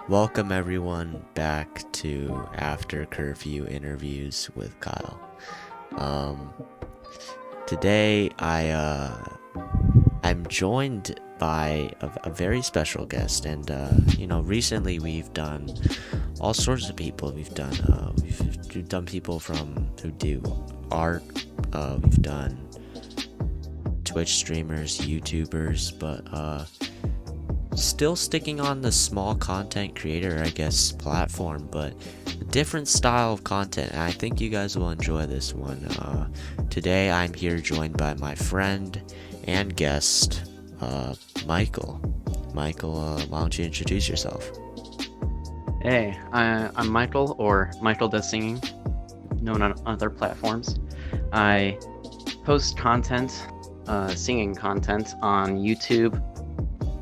Welcome everyone back to After Curfew Interviews with Kyle. Um, Today I'm joined by a very special guest, and recently we've done all sorts of people. We've done people who do art. We've done Twitch streamers, YouTubers, but still sticking on the small content creator, I guess, platform, but a different style of content, and I think you guys will enjoy this one. Today I'm here joined by my friend and guest, Michael. Michael, why don't you introduce yourself? Hey, I'm Michael, or MichaelDoesSinging, known on other platforms. I post content, singing content on YouTube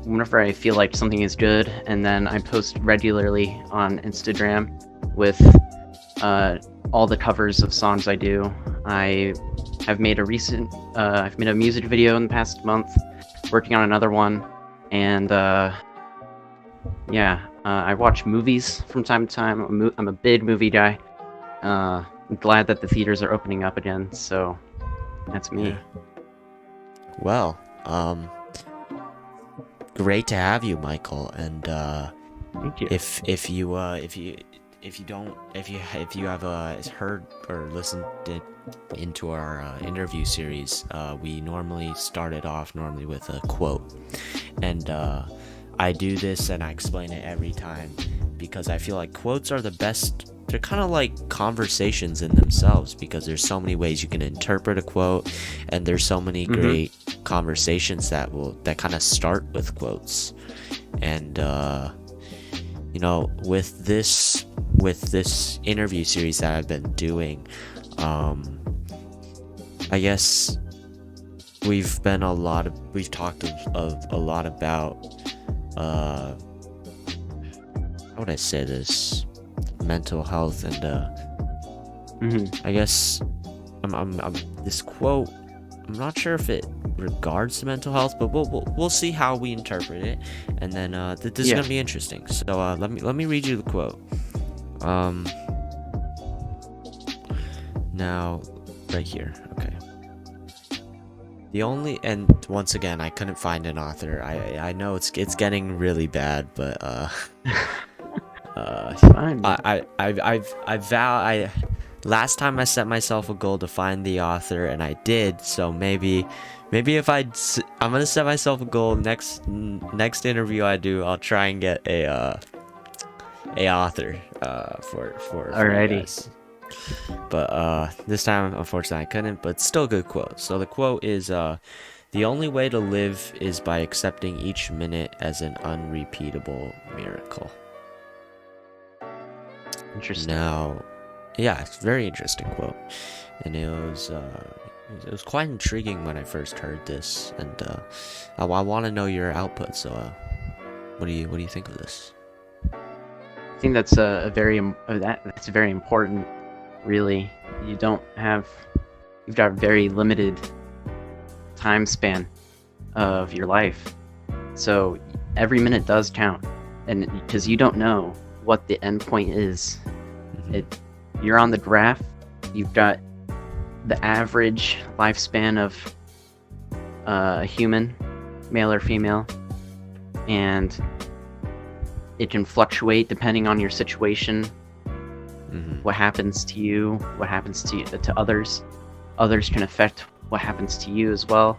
whenever I feel like something is good, and then I post regularly on Instagram with all the covers of songs I do. I have made I've made a music video in the past month, working on another one, and I watch movies from time to time. I'm a big movie guy. I'm glad that the theaters are opening up again, so that's me. Yeah. Well, great to have you, Michael. And Thank you. if you have heard or listened into our interview series, we normally started off with a quote, and I do this and I explain it every time because I feel like quotes are the best. They're kind of like conversations in themselves because there's so many ways you can interpret a quote, and there's so many great conversations that kind of start with quotes. And with this interview series that I've been doing, I guess we've talked a lot about how would I say this, mental health, and I guess I'm this quote, I'm not sure if it regards to mental health, but we'll see how we interpret it, and then this is gonna be interesting. So let me read you the quote. Now right here, okay. And once again, I couldn't find an author. I know it's getting really bad, but Fine. Last time I set myself a goal to find the author, and I did. So maybe if I'm gonna set myself a goal next interview I do, I'll try and get a author for Alrighty. you guys. But this time, unfortunately, I couldn't. But still a good quote. So the quote is, "The only way to live is by accepting each minute as an unrepeatable miracle." Interesting. Now, yeah, it's a very interesting quote, and it was quite intriguing when I first heard this, and I want to know your output. So, what do you think of this? I think that's very important. Really, you've got a very limited time span of your life, so every minute does count, and because you don't know what the end point is. You're on the graph. You've got the average lifespan of a human, male or female, and it can fluctuate depending on your situation. What happens to you, what happens to others. Others can affect what happens to you as well.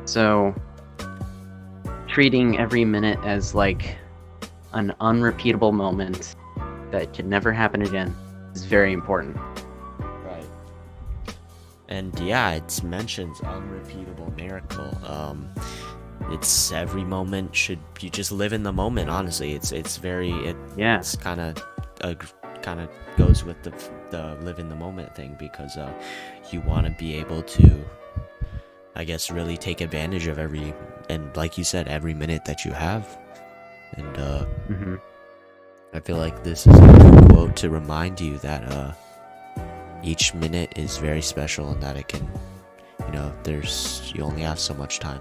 So treating every minute as like an unrepeatable moment that can never happen again is very important. Right. And yeah, it mentions unrepeatable miracle. It's every moment you just live in the moment. Honestly, it's kind of goes with the live in the moment thing, because you want to be able to, I guess, really take advantage of and like you said, every minute that you have. And I feel like this is a good quote to remind you that each minute is very special, and that it can, you only have so much time.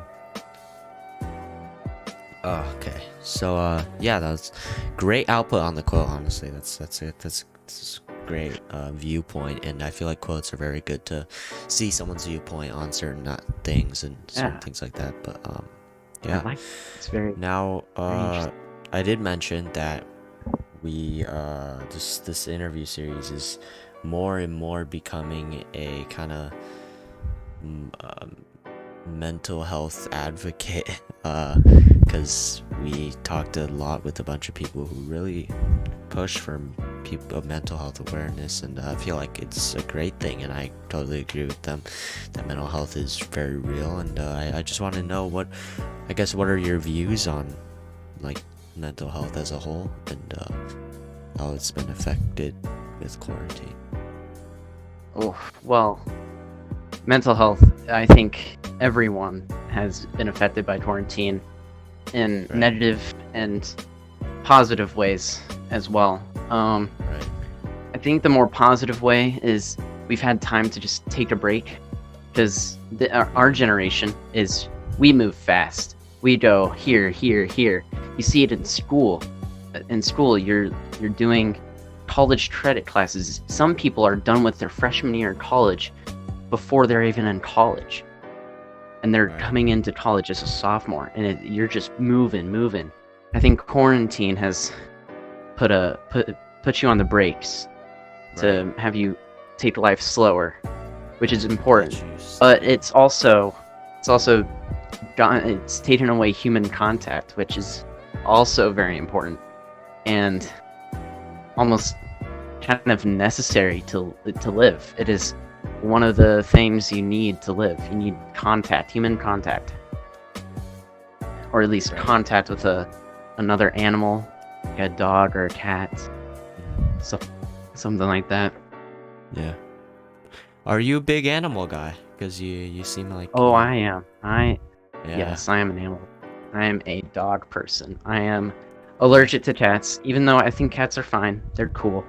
Oh, okay. So, yeah, that's great output on the quote. Honestly, that's a great viewpoint, and I feel like quotes are very good to see someone's viewpoint on certain things and certain Yeah, things like that. But I yeah. like it's very Now, very interesting. I did mention that we this interview series is more and more becoming a kind of mental health advocate because we talked a lot with a bunch of people who really push for people mental health awareness, and I feel like it's a great thing, and I totally agree with them that mental health is very real. And I just want to know what are your views on like mental health as a whole, and how it's been affected with quarantine. Oh, well, mental health, I think everyone has been affected by quarantine in Right. negative and positive ways as well. Right. I think the more positive way is we've had time to just take a break, because our generation is, we move fast. We go here, here, here. You see it in school. In school, you're doing college credit classes. Some people are done with their freshman year in college before they're even in college, and they're Right. coming into college as a sophomore, and you're just moving. I think quarantine has put you on the brakes to have you take life slower, which is important. But it's also it's taken away human contact, which is also very important and almost kind of necessary to live. It is one of the things you need to live. You need contact, human contact, or at least contact with another animal, like a dog or a cat, so something like that. Yeah. Are you a big animal guy? Because you seem like Oh, I am. yeah. Yes, I am an animal. I am a dog person. I am allergic to cats, even though I think cats are fine. They're cool.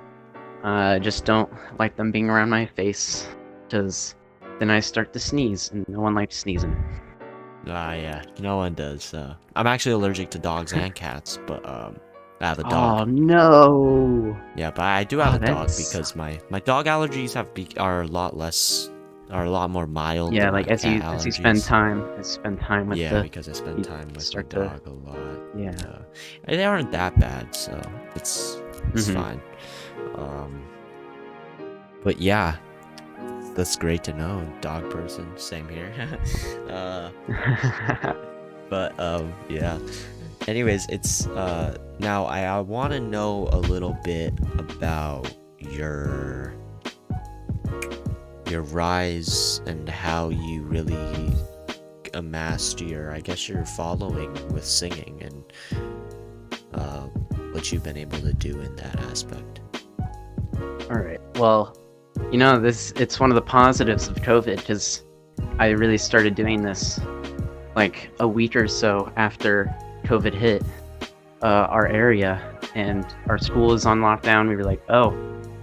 I just don't like them being around my face, because then I start to sneeze, and no one likes sneezing. Yeah, no one does. I'm actually allergic to dogs and cats, but I have a Oh dog. no! Yeah, but I do have Oh, a dog that's because my dog allergies are a lot more mild yeah. than Like my cat as you spend allergies. time with Yeah, because I spend you time with my start to dog a lot. yeah. And they aren't that bad, so it's Mhm. fine. Um, but yeah, that's great to know. Dog person, same here. uh, but yeah. Anyways, it's now I want to know a little bit about your rise and how you really amassed your following with singing, and what you've been able to do in that aspect. All right. Well, it's one of the positives of COVID, because I really started doing this like a week or so after COVID hit our area, and our school is on lockdown. We were like, oh,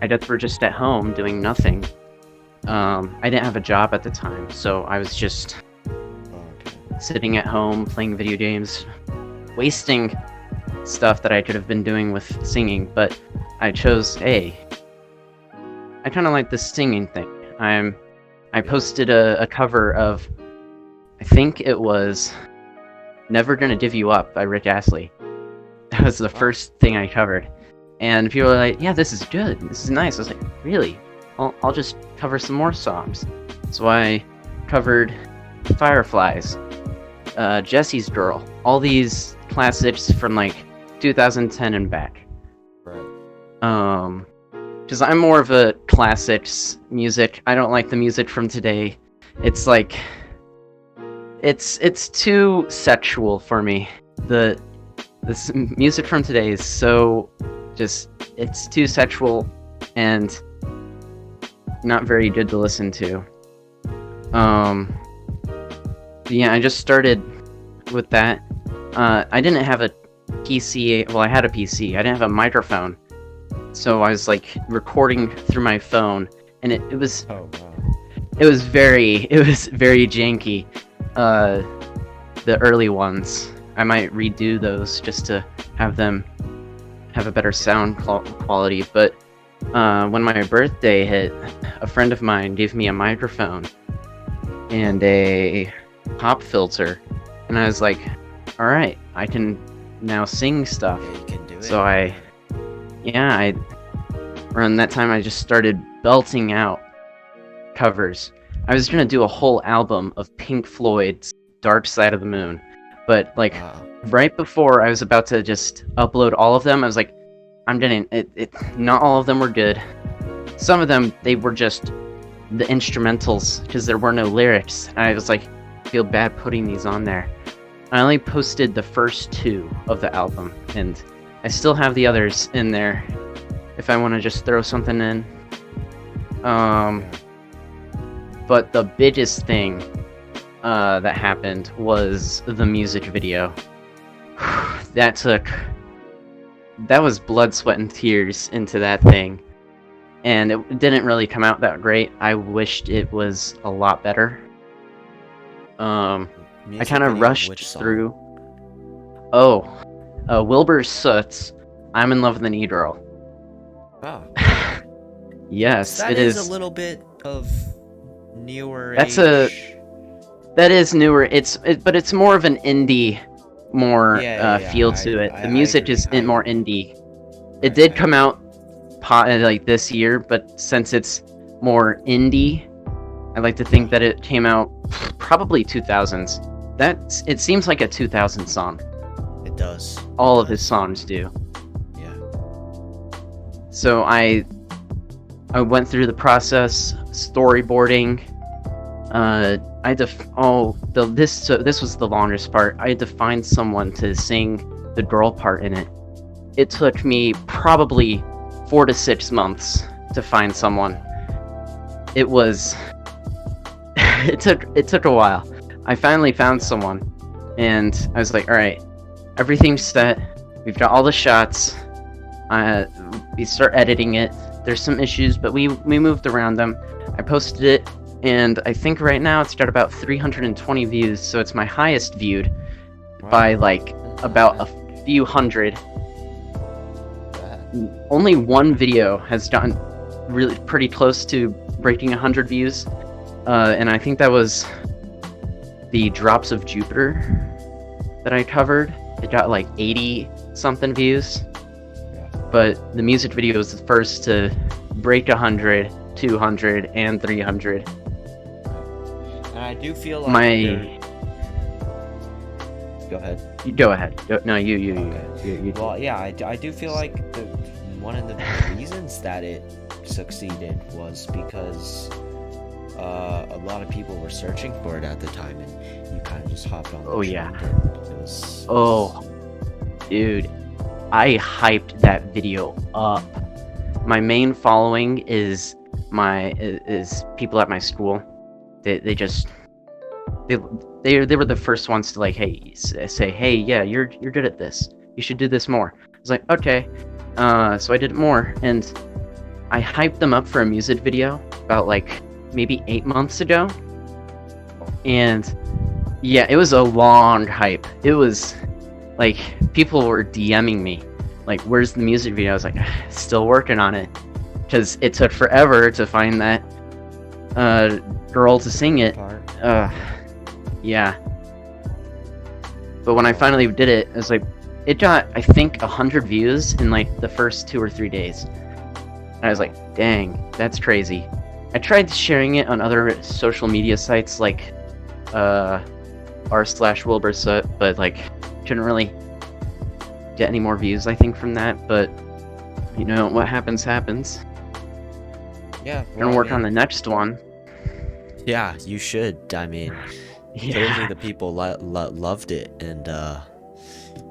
I guess we're just at home doing nothing. I didn't have a job at the time, so I was just Okay. sitting at home playing video games, wasting stuff that I could have been doing with singing. But I chose, hey, I kind of like this singing thing. I posted a cover of, I think it was Never Gonna Give You Up by Rick Astley. That was the first thing I covered. And people were like, yeah, this is good. This is nice. I was like, really? I'll just cover some more songs. So I covered Fireflies, Jesse's Girl, all these classics from like 2010 and back. Right. Because I'm more of a classics music. I don't like the music from today. It's like, it's too sexual for me. This music from today is so just, it's too sexual and not very good to listen to. Yeah, I just started with that. I didn't have a PC. Well, I had a PC. I didn't have a microphone, so I was like recording through my phone, and it was Oh wow. it was very janky. The early ones. I might redo those just to have them have a better sound quality. But when my birthday hit, a friend of mine gave me a microphone and a pop filter, and I was like, all right, I can now sing stuff. Yeah, you can do it. So around that time I just started belting out covers. I was gonna do a whole album of Pink Floyd's Dark Side of the Moon, but like right before I was about to just upload all of them, I was like, I'm gonna not all of them were good. Some of them, they were just the instrumentals because there were no lyrics. And I was like, I feel bad putting these on there. I only posted the first 2 of the album, and I still have the others in there if I want to just throw something in. But the biggest thing that happened was the music video. That was blood, sweat, and tears into that thing. And it didn't really come out that great. I wished it was a lot better. I kind of rushed through. Wilbur Soot's I'm in Love with an E-Girl. Oh. Yes, that it is is a little bit of newer that is newer. But it's more of an indie feel to it. The music is more indie. It did come out like this year, but since it's more indie, I like to think that it came out probably 2000s. It seems like a 2000 song. It does. All of his songs do. Yeah. So I went through the process, storyboarding. I had to this was the longest part. I had to find someone to sing the girl part in it. It took me probably 4 to 6 months to find someone. It was it took a while. I finally found someone, and I was like, all right, everything's set. We've got all the shots. We start editing it. There's some issues, but we moved around them. I posted it, and I think right now it's got about 320 views, so it's my highest viewed by like about a few hundred. Only one video has gotten really pretty close to breaking 100 views, and I think that was the Drops of Jupiter that I covered. It got like 80 something views, but the music video was the first to break 100, 200, and 300. And I do feel like Go ahead. Go ahead. No, you. Okay. You. Well, yeah, I do feel like one of the reasons that it succeeded was because a lot of people were searching for it at the time, and you kind of just hopped on the trend. Yeah. And Dude, I hyped that video up. My main following is people at my school. They were the first ones to like say, hey, yeah, you're good at this, you should do this more. I was like, okay. So I did it more, and I hyped them up for a music video about like maybe 8 months ago, and yeah, it was a long hype. It was like people were DMing me like, where's the music video? I was like, still working on it, because it took forever to find that girl to sing it. Yeah. But when I finally did it, it was like, it got, I think, 100 views in like the first 2 or 3 days. And I was like, dang, that's crazy. I tried sharing it on other social media sites like r/Wilbur Soot, but like couldn't really get any more views, I think, from that. But you know, what happens happens. Yeah, gonna work on the next one. Yeah, you should. I mean, clearly the people loved it, and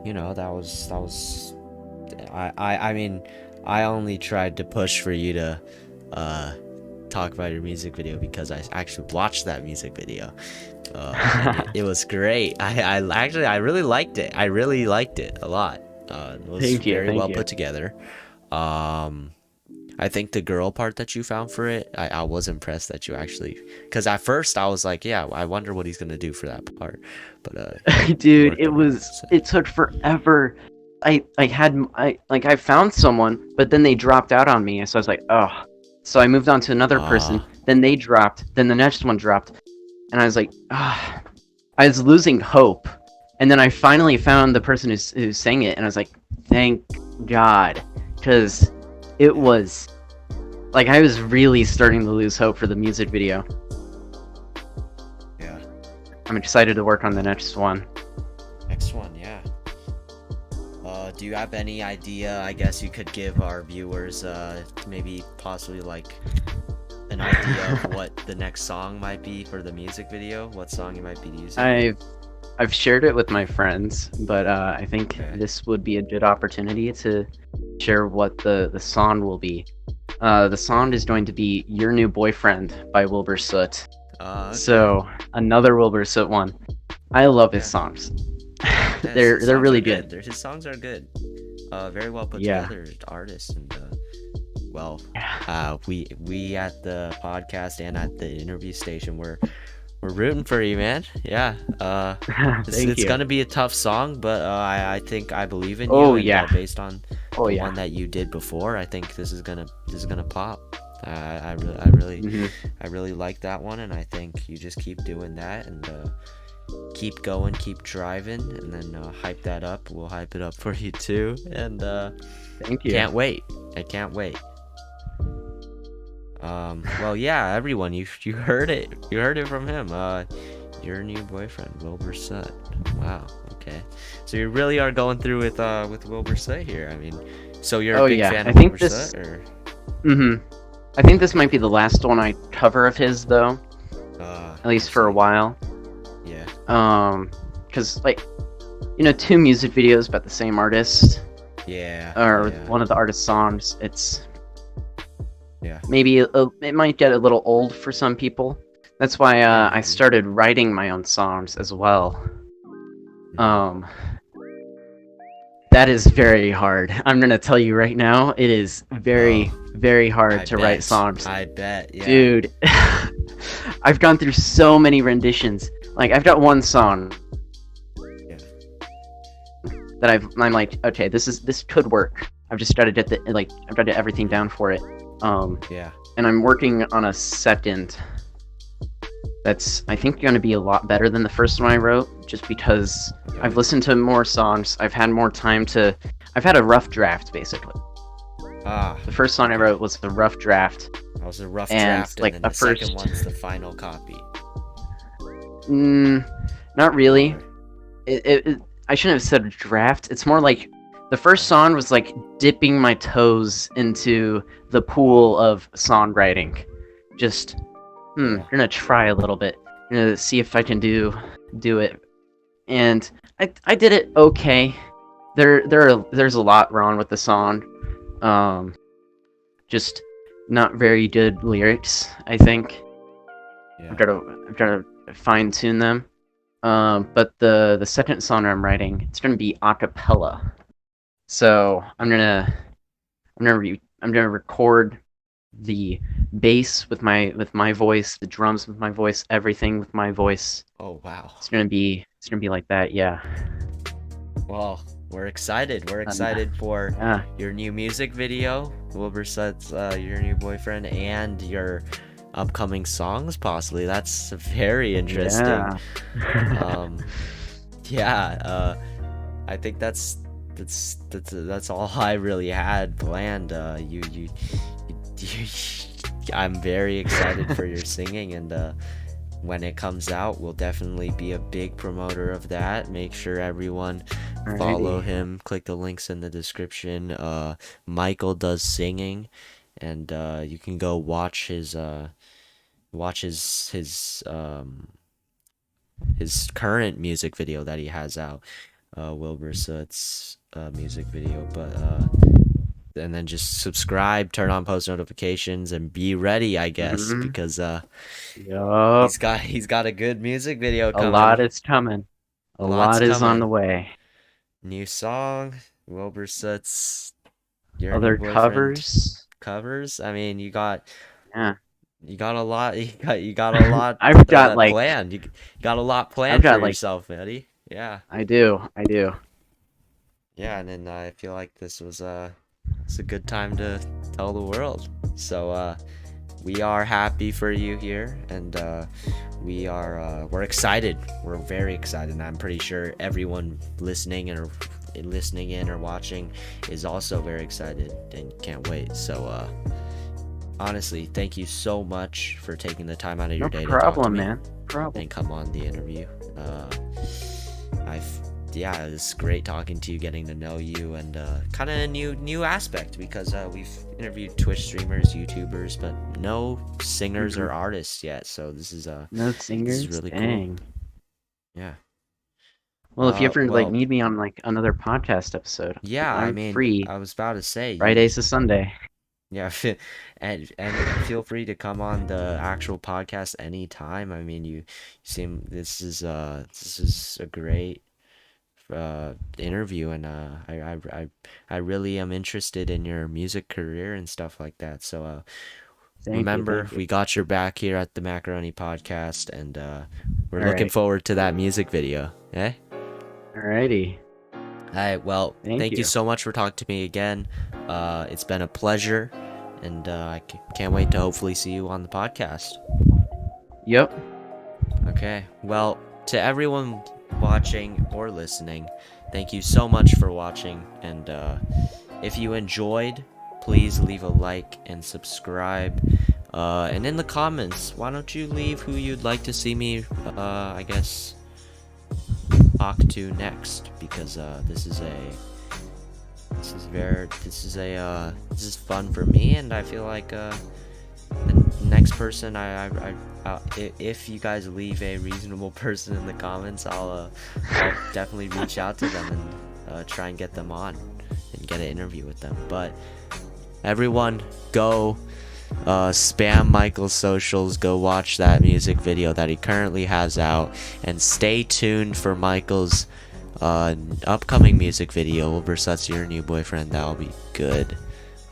you know, that was. I mean, I only tried to push for you to talk about your music video because I actually watched that music video. It was great. I really liked it. I really liked it a lot. It was very well put together. I think the girl part that you found for it, I was impressed that you actually, because at first I was like, yeah, I wonder what he's gonna do for that part, but you Dude, worked out really well. So. it took forever. I found someone, but then they dropped out on me, so I was like, oh. So I moved on to another person. Ah, Then they dropped. Then the next one dropped, and I was like, ah. I was losing hope. And then I finally found the person who sang it, and I was like, thank God, because it was like I was really starting to lose hope for the music video. yeah. I'm excited to work on the next one. Next one, yeah. Do you have any idea? I guess you could give our viewers, maybe possibly like an idea of what the next song might be for the music video. What song you might be using? I've shared it with my friends, but I think Okay. this would be a good opportunity to share what the song will be. The song is going to be "Your New Boyfriend" by Wilbur Soot. Okay. So another Wilbur Soot one. I love his Yeah. songs. Yes, they're his songs really are good. His songs are good. Very well put Yeah. together artist, and well, Yeah. we at the podcast and at the interview station, we're rooting for you, man. Yeah. Thank It's you. gonna be a tough song, but I think I believe in you, Oh and yeah. based on Oh the yeah. one that you did before, I think this is gonna pop. I really hmm I really like that one, and I think you just keep doing that and keep going, keep driving, and then hype that up. We'll hype it up for you too, and Thank you. can't wait. I can't wait. Well, yeah, everyone, you heard it. You heard it from him. Your new boyfriend, Wilbur Soot. Wow. Okay. So you really are going through with Wilbur Soot here. I mean, so you're a Oh big yeah. fan I of think Wilbur this. Soot, or? hmm I think this might be the last one I cover of his, though. At I least for a see. while. Yeah. Because like, two music videos about the same artist Yeah. or Yeah. one of the artist's songs. It's Yeah. maybe it might get a little old for some people. That's why I Mhm. started writing my own songs as well. Mhm. Um, that is very hard. I'm gonna tell you right now, it is very, Oh, very hard I to write bet. songs. I bet. Yeah. Dude, I've gone through so many renditions. Like I've got one song Yeah. that I'm like, okay, this could work. I've just got to get I've got to get everything down for it. Yeah. And I'm working on a second that's I think going to be a lot better than the first one I wrote, just because Okay. I've listened to more songs. I've had more time to. I've had a rough draft basically. Ah. The first song I Okay. wrote was the rough draft, That was a rough and draft, and like then the the second first, one's the final copy. not really. Or, I shouldn't have said draft. It's more like the first song was like dipping my toes into the pool of songwriting. Just, yeah. I'm gonna try a little bit. I'm gonna see if I can do it. And I did it okay. There's a lot wrong with the song. Just not very good lyrics, I think. Yeah. I've gotta fine tune them. But the second song I'm writing, it's gonna be a cappella. So I'm gonna record the bass with my voice, the drums with my voice, everything with my voice. Oh wow. It's gonna be like that, yeah. Well, we're excited. We're And, excited for yeah. your new music video, Wilbur Soot's Your New Boyfriend, and your upcoming songs. Possibly. That's very interesting. Yeah. Yeah. I think that's all I really had planned. You I'm very excited for your singing, and when it comes out, we'll definitely be a big promoter of that. Make sure everyone follow Alrighty. him. Click the links in the description. MichaelDoesSinging, and you can go watch his current music video that he has out. Wilbur Soot's music video, but and then just subscribe, turn on post notifications, and be ready, I guess, Mhm. because Yup. he's got a good music video A lot coming. is coming. A Lots lot is on the coming. way. New song, Wilbur Soot's Your New Other Boyfriend. covers. covers. I mean, Yeah. you got a lot. You got a lot I've got like planned. You got a lot I've planned for got like yourself, Eddie. Yeah. I do. I do. Yeah, and then I feel like this was it's a good time to tell the world. So we are happy for you here, and we're excited. We're very excited, and I'm pretty sure everyone listening in or watching is also very excited and can't wait. So honestly, thank you so much for taking the time out of your No day to talk to problem, me man. Problem. and come on the interview. I've Yeah, it's great talking to you, getting to know you, and kind of a new aspect because we've interviewed Twitch streamers, YouTubers, but no singers or artists yet. So this is No this singers. is really Dang. cool. Yeah. Well, if you ever like Well, need me on like another podcast episode, yeah. I I'm mean, free I was about to say Fridays to Sunday. yeah, and feel free to come on the actual podcast anytime. I mean, you seem this is a great interview, and I really am interested in your music career and stuff like that. So remember, Thank you. we got your back here at the Macaroni podcast, and we're All looking right. forward to that music video. Eh? Alrighty. All right. Well, thank you you. so much for talking to me again. It's been a pleasure, and I can't wait to hopefully see you on the podcast. Yep. Okay. Well, to everyone watching or listening, thank you so much for watching, and if you enjoyed, please leave a like and subscribe, and in the comments, why don't you leave who you'd like to see me I guess talk to next, because this is fun for me, and I feel like the next person if you guys leave a reasonable person in the comments, I'll definitely reach out to them and try and get them on and get an interview with them. But everyone, go spam Michael's socials, go watch that music video that he currently has out, and stay tuned for Michael's upcoming music video, Wilbur Soot's Your New Boyfriend. That'll be good.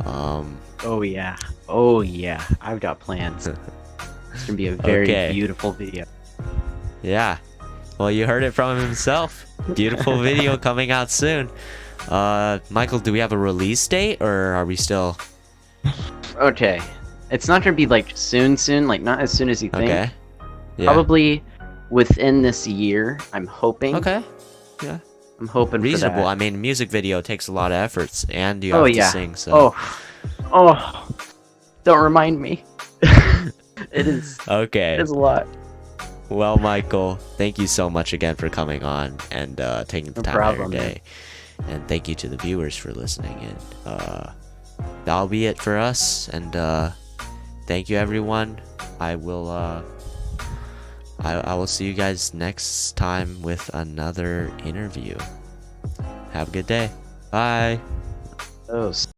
Oh yeah. Oh yeah. I've got plans. It's gonna be a very beautiful video. Yeah. Well, you heard it from himself. Beautiful video coming out soon. Michael, do we have a release date, or are we still? Okay. It's not gonna be like soon, like not as soon as you think. Okay. Yeah. Probably within this year, I'm hoping. Okay. Yeah. I'm hoping reasonable. For that. I mean, music video takes a lot of efforts, and you have to sing. So. Oh. Don't remind me. It is. Okay. It's a lot. Well, Michael, thank you so much again for coming on and taking the time out of your day. And thank you to the viewers for listening. And that'll be it for us. And thank you, everyone. I will see you guys next time with another interview. Have a good day. Bye. Oh.